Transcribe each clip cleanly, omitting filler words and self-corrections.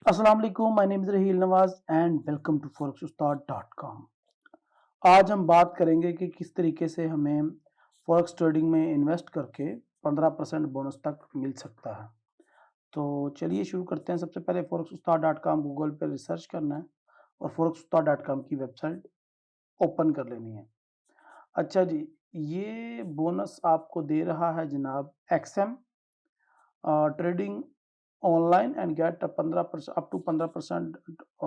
अस्सलाम वालेकुम, my name is Raheel Nawaz and welcome to forex-ustad.com। आज हम बात करेंगे कि किस तरीके से हमें फॉरेक्स ट्रेडिंग में इन्वेस्ट करके 15% बोनस तक मिल सकता है। तो चलिए शुरू करते हैं। सबसे पहले forex-ustad.com गूगल पे रिसर्च करना है और forex-ustad.com की वेबसाइट ओपन कर लेनी है। अच्छा जी, ये बोनस आपको दे रहा है जनाब XM trading online and get a 15% up to 15%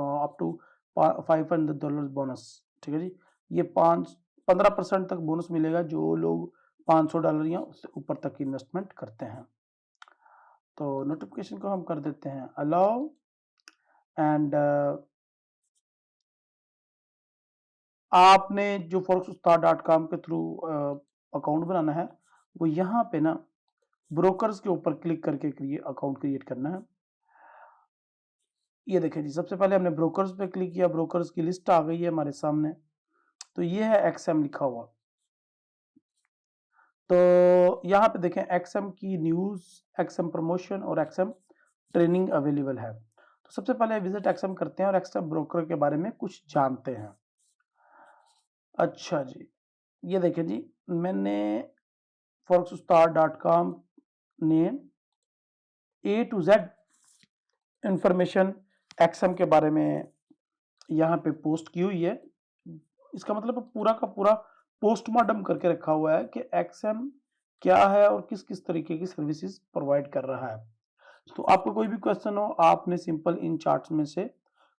up to $500 bonus. ठीक है जी, ये 15% तक बोनस मिलेगा जो लोग $500 या उससे ऊपर तक की इन्वेस्टमेंट करते हैं। तो नोटिफिकेशन को हम कर देते हैं अलाउ एंड आपने जो forex-ustad.com के थ्रू अकाउंट बनाना है वो यहाँ पे ना ब्रोकर्स के ऊपर क्लिक करके अकाउंट क्रिएट करना है। ये देखें जी, सबसे पहले हमने ब्रोकर्स पे क्लिक किया, ब्रोकर्स की लिस्ट आ गई है हमारे सामने। तो ये है एक्सएम लिखा हुआ। तो यहाँ पे देखें एक्सएम की न्यूज़, एक्सएम प्रमोशन और एक्सएम ट्रेनिंग अवेलेबल है। तो सबसे पहले विजिट एक्सएम करते हैं और एक्सएम ब्रोकर के बारे में कुछ जानते हैं। अच्छा जी, ये देखें जी, मैंने forex-ustad.com ने ए टू जेड इंफॉर्मेशन एक्सएम के बारे में यहाँ पे पोस्ट की हुई है। इसका मतलब पूरा का पूरा पोस्टमार्टम करके रखा हुआ है कि एक्सएम क्या है और किस किस तरीके की सर्विसेज प्रोवाइड कर रहा है। तो आपको कोई भी क्वेश्चन हो, आपने सिंपल इन चार्ट्स में से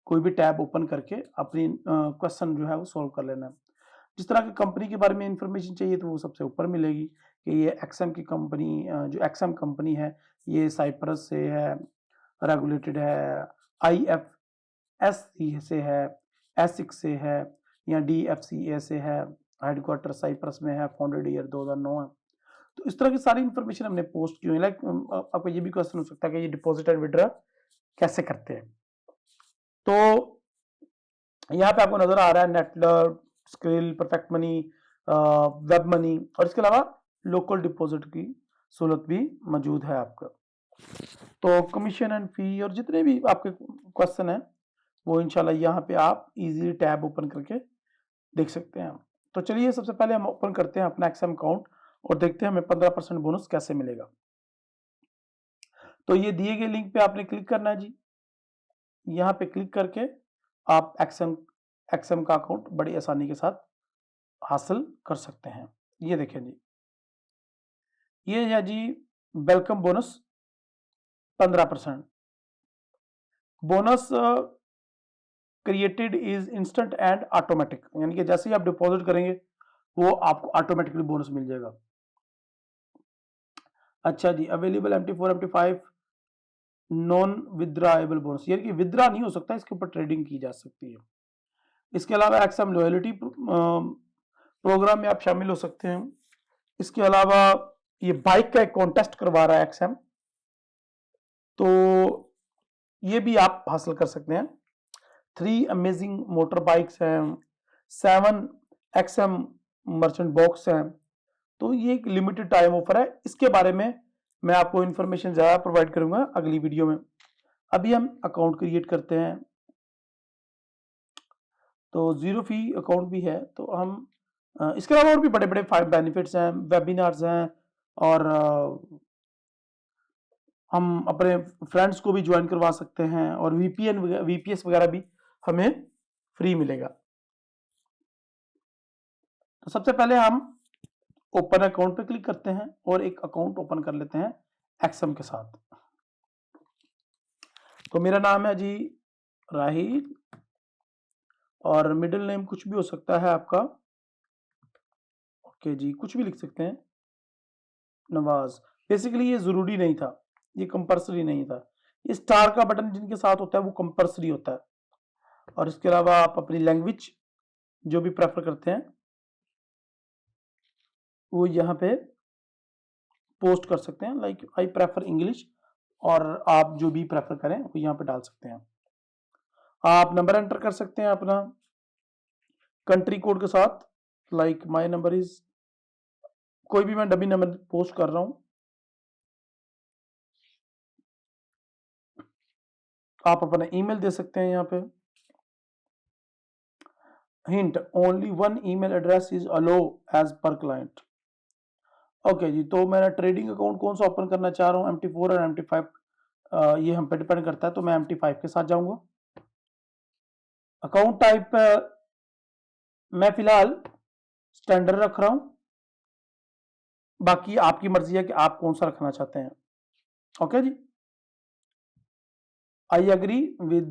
कोई भी टैब ओपन करके अपनी क्वेश्चन जो है वो सॉल्व कर लेना है। जिस तरह की कंपनी के बारे में इंफॉर्मेशन चाहिए तो वो सबसे ऊपर मिलेगी कि ये एक्सएम की कंपनी, जो एक्सएम कंपनी है ये साइप्रस से है, रेगुलेटेड है, IFSC से है, एसिक्स से है या DFCA से है, हेडक्वार्टर साइप्रस में है, फाउंडेड ईयर 2009 है। तो इस तरह की सारी इंफॉर्मेशन हमने पोस्ट की हुई है। लाइक आपको ये भी क्वेश्चन हो सकता है कि ये डिपॉजिट एंड विड्रॉ कैसे करते हैं। तो यहाँ पे आपको नजर आ रहा है Neteller, skill, perfect money, web money और इसके अलावा लोकल डिपॉजिट की सहूलत भी मौजूद है आपका। तो कमीशन एंड फी और जितने भी आपके क्वेश्चन हैं वो इंशाल्लाह यहाँ पे आप इजीली टैब ओपन करके देख सकते हैं। तो चलिए सबसे पहले हम ओपन करते हैं अपना एक्सएम अकाउंट और देखते हैं हमें 15% बोनस कैसे मिलेगा। तो ये दिए गए लिंक पे आपने क्लिक करना है जी। यहाँ पे क्लिक करके आप एक्सएम एक्सएम का अकाउंट बड़ी आसानी के साथ हासिल कर सकते हैं। ये देखें जी, ये है जी welcome bonus 15%। Bonus created is instant and automatic, यानी कि जैसे ही आप डिपॉजिट करेंगे वो आपको ऑटोमेटिकली बोनस मिल जाएगा। अच्छा जी, available MT4 MT5 non withdrawable bonus, यानी कि विद्रा नहीं हो सकता, इसके ऊपर ट्रेडिंग की जा सकती है। इसके अलावा एक्सएम लॉयल्टी प्रोग्राम में आप शामिल हो सकते हैं। इसके अलावा ये बाइक का एक कॉन्टेस्ट करवा रहा है एक्सएम, तो ये भी आप हासिल कर सकते हैं। 3 अमेजिंग मोटर बाइक्स हैं, 7 एक्सएम मर्चेंट बॉक्स हैं। तो ये एक लिमिटेड टाइम ऑफर है, इसके बारे में मैं आपको इंफॉर्मेशन ज़्यादा प्रोवाइड करूंगा अगली वीडियो में। अभी हम अकाउंट क्रिएट करते हैं। तो जीरो फी अकाउंट भी है। तो हम इसके अलावा और भी बड़े बड़े बेनिफिट्स हैं, वेबिनार्स हैं और हम अपने फ्रेंड्स को भी ज्वाइन करवा सकते हैं और VPS वगैरह भी हमें फ्री मिलेगा। तो सबसे पहले हम ओपन अकाउंट पे क्लिक करते हैं और एक अकाउंट ओपन कर लेते हैं एक्सएम के साथ। तो मेरा नाम है जी राहिल और मिडिल नेम कुछ भी हो सकता है आपका। ओके जी, कुछ भी लिख सकते हैं, नवाज। बेसिकली ये जरूरी नहीं था, ये कंपल्सरी नहीं था। ये स्टार का बटन जिनके साथ होता है वो कंपल्सरी होता है। और इसके अलावा आप अपनी लैंग्वेज जो भी प्रेफर करते हैं वो यहाँ पे पोस्ट कर सकते हैं। लाइक आई प्रेफर इंग्लिश, और आप जो भी प्रेफर करें वो यहाँ पे डाल सकते हैं। आप नंबर एंटर कर सकते हैं अपना कंट्री कोड के साथ। लाइक माय नंबर इज, कोई भी मैं डमी नंबर पोस्ट कर रहा हूँ। आप अपना ईमेल दे सकते हैं यहाँ पे। Hint, only one email address is allow as per client. Okay जी, तो मैं ट्रेडिंग अकाउंट कौन सा ओपन करना चाह रहा हूँ, MT4 और MT5, ये हम पे डिपेंड करता है, तो मैं MT5 के साथ जाऊंगा। अकाउंट टाइप मैं फिलहाल स्टैंडर्ड रख रहा हूं, बाकी आपकी मर्जी है कि आप कौन सा रखना चाहते हैं। ओके जी, I agree with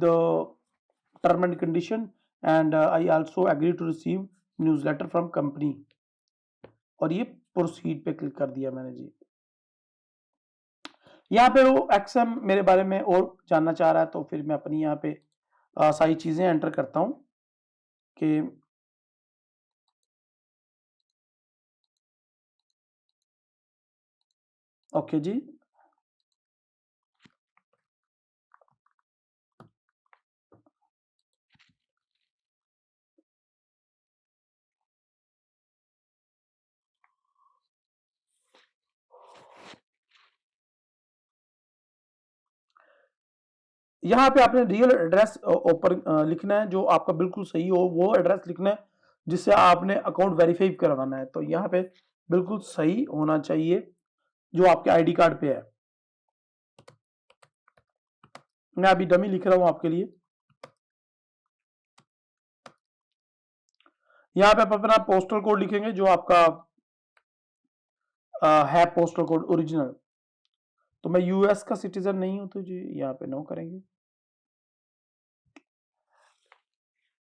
term and condition and I also agree to receive newsletter from company, और ये प्रोसीड पे क्लिक कर दिया मैंने जी। यहाँ पे वो एक्सएम मेरे बारे में और जानना चाह रहा है, तो फिर मैं अपनी यहाँ पे सारी चीजें एंटर करता हूं कि ओके जी, यहाँ पे आपने रियल एड्रेस ऊपर लिखना है, जो आपका बिल्कुल सही हो वो एड्रेस लिखना है जिससे आपने अकाउंट वेरीफाई करवाना है। तो यहाँ पे बिल्कुल सही होना चाहिए जो आपके आईडी कार्ड पे है। मैं अभी डमी लिख रहा हूं आपके लिए। यहाँ पे आप अपना पोस्टल कोड लिखेंगे जो आपका है पोस्टल कोड ओरिजिनल। तो मैं यूएस का सिटीजन नहीं हूं, तो जी यहाँ पे नो करेंगे।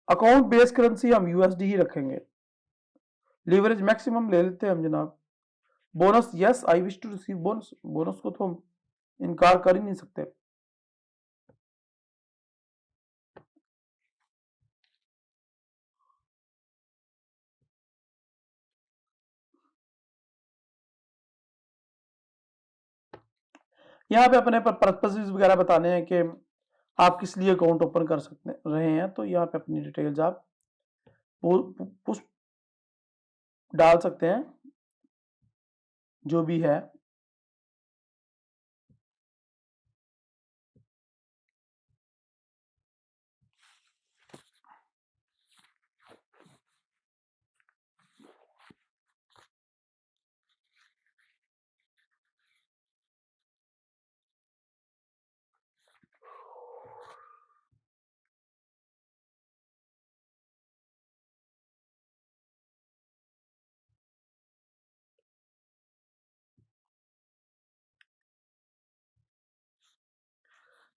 अकाउंट बेस करेंसी हम यूएसडी ही रखेंगे। लीवरेज मैक्सिमम ले लेते हैं हम जनाब। Bonus, yes I wish to receive bonus, bonus को तो हम इनकार कर ही नहीं सकते। यहाँ पे अपने पर पर्पसेस वगैरह बताने हैं कि आप किस लिए अकाउंट ओपन कर सकते रहे हैं, तो यहाँ पे अपनी डिटेल्स आप पुश डाल सकते हैं जो भी है।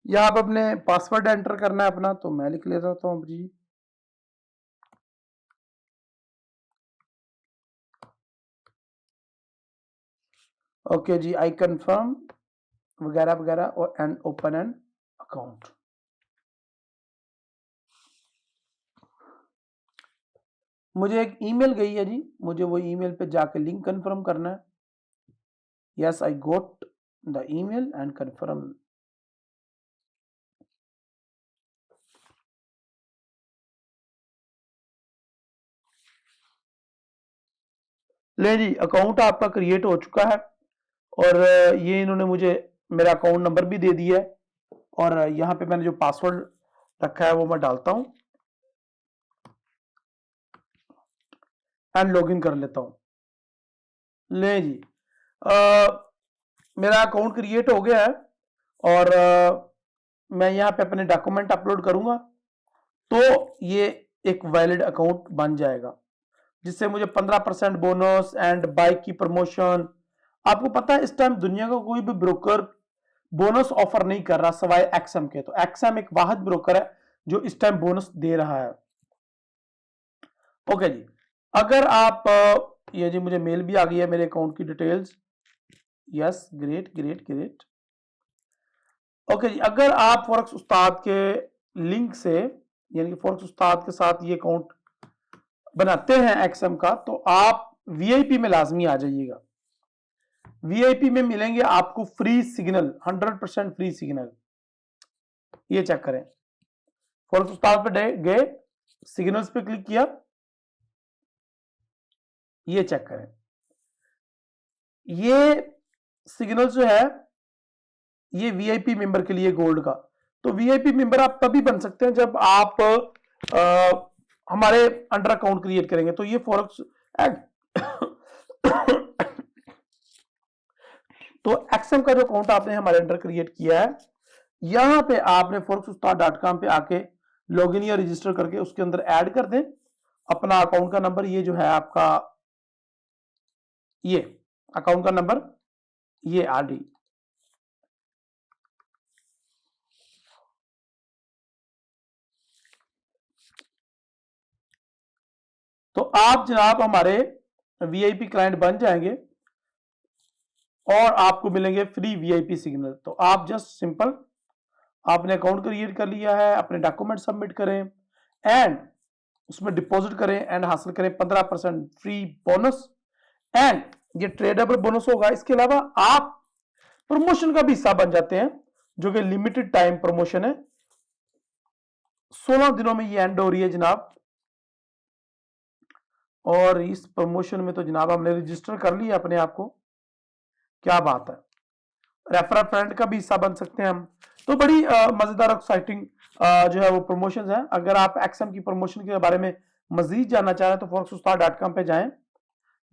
यहाँ पे अपने पासवर्ड एंटर करना है अपना, तो मैं लिख लेता हूँ जी। ओके जी, आई कंफर्म वगैरह वगैरह, और एंड ओपन एन अकाउंट। मुझे एक ईमेल गई है जी, मुझे वो ईमेल पे जाके लिंक कंफर्म करना है। Yes I goat the email and confirm. ले जी, अकाउंट आपका क्रिएट हो चुका है, और ये इन्होंने मुझे मेरा अकाउंट नंबर भी दे दिया है, और यहाँ पे मैंने जो पासवर्ड रखा है वो मैं डालता हूँ एंड लॉगिन कर लेता हूँ। ले जी, मेरा अकाउंट क्रिएट हो गया है, और मैं यहाँ पे अपने डॉक्यूमेंट अपलोड करूंगा, तो ये एक वैलिड अकाउंट बन जाएगा, जिससे मुझे 15% बोनस एंड बाइक की प्रमोशन। आपको पता है इस टाइम दुनिया का कोई भी ब्रोकर बोनस ऑफर नहीं कर रहा सवाए एक्सएम के। तो एक्सएम एक वाहिद ब्रोकर है जो इस टाइम बोनस दे रहा है। ओके जी, अगर आप ये जी मुझे मेल भी आ गई है मेरे अकाउंट की details. Yes, great great great. Okay जी, अगर आप फॉरेक्स उस्ताद के लिंक से, यानी कि फॉरेक्स उस्ताद के साथ ये अकाउंट बनाते हैं एक्सएम का, तो आप वीआईपी में लाजमी आ जाइएगा। वीआईपी में मिलेंगे आपको फ्री सिग्नल, 100% फ्री सिग्नल। ये चेक करें, फॉरेक्स उस्ताद पे गए, सिग्नल्स पे क्लिक किया, ये चेक करें। ये सिग्नल जो है ये वीआईपी मेंबर के लिए गोल्ड का, तो वीआईपी मेंबर आप तभी बन सकते हैं जब आप हमारे अंडर अकाउंट क्रिएट करेंगे। तो ये फॉरेक्स तो एक्सएम का जो अकाउंट आपने हमारे अंडर क्रिएट किया है, यहां पे आपने forex-ustad.com पे आके लॉगिन या रजिस्टर करके उसके अंदर ऐड कर दें अपना अकाउंट का नंबर। ये जो है आपका, ये अकाउंट का नंबर, ये आरडी। तो आप जनाब हमारे वीआईपी क्लाइंट बन जाएंगे और आपको मिलेंगे फ्री वीआईपी सिग्नल। तो आप जस्ट सिंपल आपने अकाउंट क्रिएट कर लिया है, अपने डॉक्यूमेंट सबमिट करें एंड उसमें डिपॉजिट करें एंड हासिल करें 15% फ्री बोनस। एंड ये ट्रेडेबल बोनस होगा। इसके अलावा आप प्रमोशन का भी हिस्सा बन जाते हैं, जो कि लिमिटेड टाइम प्रमोशन है। 16 दिनों में ये एंड हो रही है जनाब। और इस प्रमोशन में तो जनाब हमने रजिस्टर कर लिया अपने आप को। क्या बात है, रेफरल फ्रेंड का भी हिस्सा बन सकते हैं हम। तो बड़ी मजेदार एक्साइटिंग जो है वो प्रमोशन है। अगर आप एक्सएम की प्रमोशन के बारे में मजीद जानना चाह रहे हैं तो forex-ustad.com पे जाएं,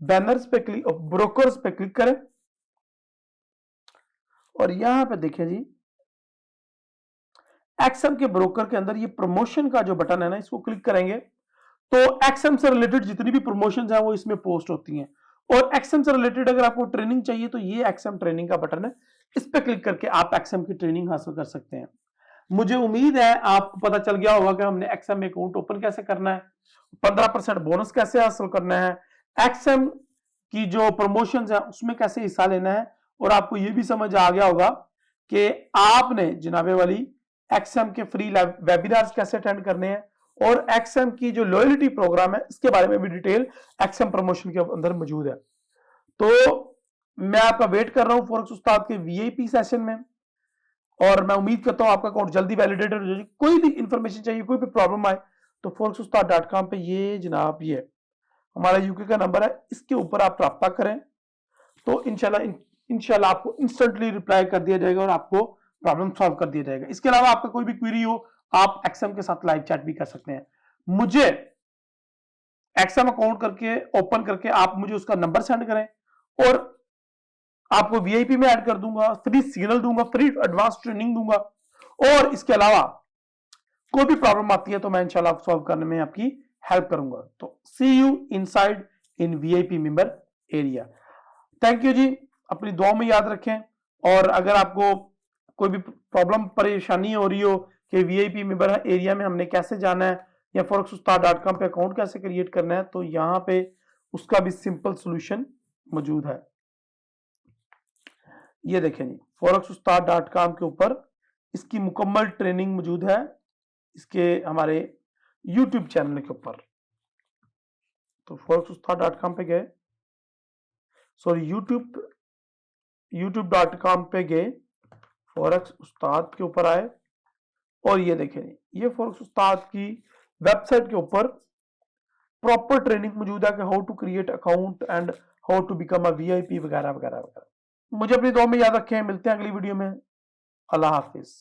बैनर्स पे क्लिक, ब्रोकर्स पे क्लिक करें और यहां पे देखें जी, एक्सएम के ब्रोकर के अंदर ये प्रमोशन का जो बटन है ना, इसको क्लिक करेंगे तो एक्सएम से रिलेटेड जितनी भी प्रमोशंस हैं वो इसमें पोस्ट होती हैं। और एक्सएम से रिलेटेड अगर आपको ट्रेनिंग चाहिए तो ये एक्सएम ट्रेनिंग का बटन है, इस पे क्लिक करके आप एक्सएम की ट्रेनिंग हासिल कर सकते हैं। मुझे उम्मीद है आपको पता चल गया होगा कि हमने एक्सएम अकाउंट ओपन कैसे करना है, 15% बोनस कैसे हासिल करना है, एक्सएम की जो प्रमोशंस है उसमें कैसे हिस्सा लेना है। और आपको यह भी समझ आ गया होगा कि आपने जनाबे वाली एक्सएम के फ्री वेबिनार्स कैसे अटेंड करने हैं और एक्सएम की जो लॉयल्टी प्रोग्राम है इसके बारे में भी डिटेल एक्सएम प्रमोशन के अंदर मौजूद है। तो मैं आपका वेट कर रहा हूं फॉरेक्स उस्ताद के वीआईपी सेशन में और मैं उम्मीद करता हूं आपका अकाउंट जल्दी वैलिडेटेड हो जाए। कोई भी इंफॉर्मेशन चाहिए, कोई भी प्रॉब्लम आए तो forex-ustad.com पे ये जनाब ये हमारा यूके का नंबर है, इसके ऊपर आप राब्ता करें तो इंशाल्लाह आपको इंस्टेंटली रिप्लाई कर दिया जाएगा और आपको प्रॉब्लम सॉल्व कर दिया जाएगा। इसके अलावा आपका कोई भी क्वेरी हो आप एक्सएम के साथ लाइव चैट भी कर सकते हैं। मुझे एक्सएम अकाउंट करके ओपन करके आप मुझे उसका नंबर सेंड करें और आपको वीआईपी में ऐड कर दूंगा, फ्री सिग्नल दूंगा, फ्री एडवांस ट्रेनिंग दूंगा। और इसके अलावा कोई भी प्रॉब्लम आती है तो मैं इंशाल्लाह सॉल्व करने में आपकी हेल्प करूंगा। तो see you inside in VIP member area. Thank you जी, अपनी दुआ में याद रखें। और अगर आपको कोई भी प्रॉब्लम परेशानी हो रही हो कि वीआईपी मेंबर एरिया में हमने कैसे जाना है या forex-ustad.com पे अकाउंट कैसे क्रिएट करना है, तो यहां पे उसका भी सिंपल सॉल्यूशन मौजूद है। ये देखें जी, forex-ustad.com के ऊपर इसकी मुकम्मल ट्रेनिंग मौजूद है, इसके हमारे YouTube चैनल के ऊपर। तो forex-ustad.com पे गए, सॉरी youtube.com पे गए, फॉरेक्स उस्ताद के ऊपर आए और ये देखें ये फॉरेक्स उस्ताद की वेबसाइट के ऊपर प्रॉपर ट्रेनिंग मौजूद है कि how to create account and how to become a VIP वगैरह वगैरह वगैरह। मुझे अपनी दुआ में याद रखें, मिलते हैं अगली वीडियो में। अल्लाह हाफिज।